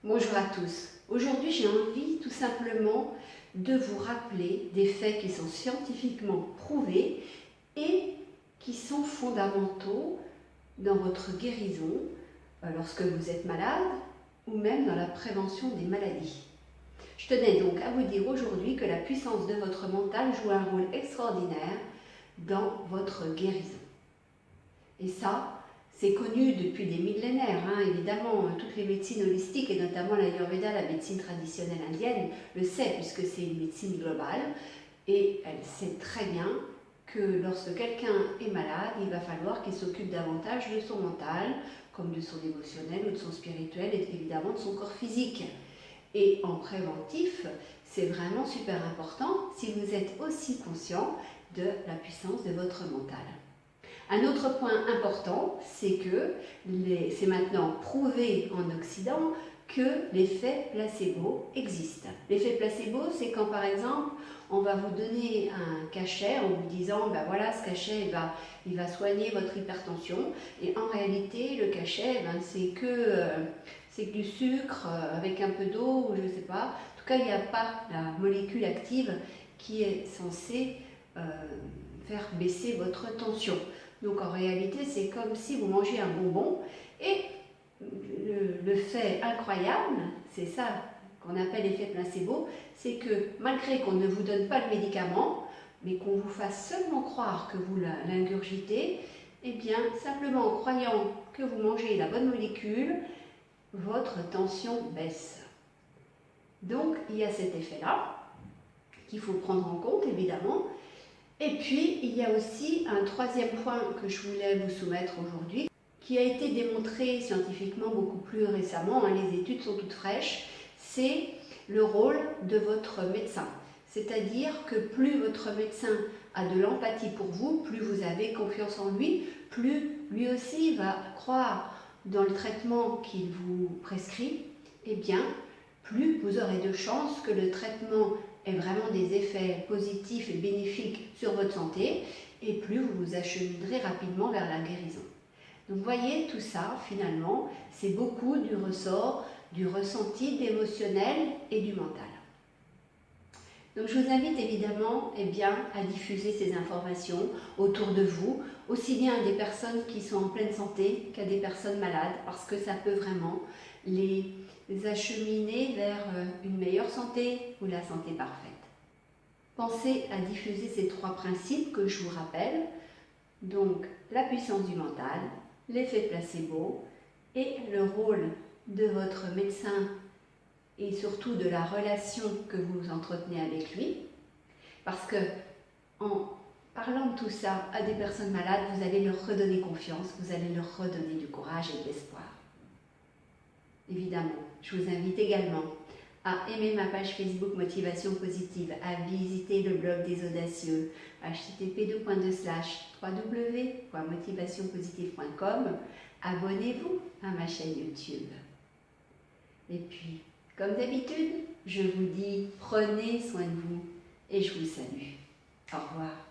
Bonjour à tous. Aujourd'hui, j'ai envie tout simplement de vous rappeler des faits qui sont scientifiquement prouvés et qui sont fondamentaux dans votre guérison lorsque vous êtes malade ou même dans la prévention des maladies. Je tenais donc à vous dire aujourd'hui que la puissance de votre mental joue un rôle extraordinaire dans votre guérison. Et ça, c'est connu depuis des millénaires, évidemment, toutes les médecines holistiques et notamment l'Ayurveda, la médecine traditionnelle indienne, le sait puisque c'est une médecine globale et elle sait très bien que lorsque quelqu'un est malade, il va falloir qu'il s'occupe davantage de son mental, comme de son émotionnel ou de son spirituel et évidemment de son corps physique. Et en préventif, c'est vraiment super important si vous êtes aussi conscient de la puissance de votre mental. Un autre point important, c'est que c'est maintenant prouvé en Occident que l'effet placebo existe. L'effet placebo, c'est quand par exemple, on va vous donner un cachet en vous disant, ben voilà, ce cachet, il va soigner votre hypertension. Et en réalité, le cachet, c'est que du sucre avec un peu d'eau, ou je ne sais pas. En tout cas, il n'y a pas la molécule active qui est censée faire baisser votre tension. Donc en réalité, c'est comme si vous mangez un bonbon et le fait incroyable, c'est ça qu'on appelle l'effet placebo, c'est que malgré qu'on ne vous donne pas le médicament, mais qu'on vous fasse seulement croire que vous l'ingurgitez, eh bien simplement en croyant que vous mangez la bonne molécule, votre tension baisse. Donc il y a cet effet-là qu'il faut prendre en compte évidemment. Et puis, il y a aussi un troisième point que je voulais vous soumettre aujourd'hui, qui a été démontré scientifiquement beaucoup plus récemment, les études sont toutes fraîches, c'est le rôle de votre médecin. C'est-à-dire que plus votre médecin a de l'empathie pour vous, plus vous avez confiance en lui, plus lui aussi va croire dans le traitement qu'il vous prescrit, et bien, plus vous aurez de chances que le traitement ait vraiment des effets positifs et bénéfiques sur votre santé, et plus vous vous acheminerez rapidement vers la guérison. Donc vous voyez, tout ça, finalement, c'est beaucoup du ressort du ressenti, de l'émotionnel et du mental. Donc je vous invite évidemment à diffuser ces informations autour de vous, aussi bien à des personnes qui sont en pleine santé qu'à des personnes malades, parce que ça peut vraiment les acheminer vers une meilleure santé ou la santé parfaite. Pensez à diffuser ces trois principes que je vous rappelle, donc la puissance du mental, l'effet placebo et le rôle de votre médecin et surtout de la relation que vous entretenez avec lui, parce que en parlant de tout ça à des personnes malades, vous allez leur redonner confiance, vous allez leur redonner du courage et de l'espoir. Évidemment, je vous invite également à aimer ma page Facebook Motivation Positive, à visiter le blog des Audacieux, http://www.motivationpositive.com. Abonnez-vous à ma chaîne YouTube. Et puis, comme d'habitude, je vous dis prenez soin de vous et je vous salue. Au revoir.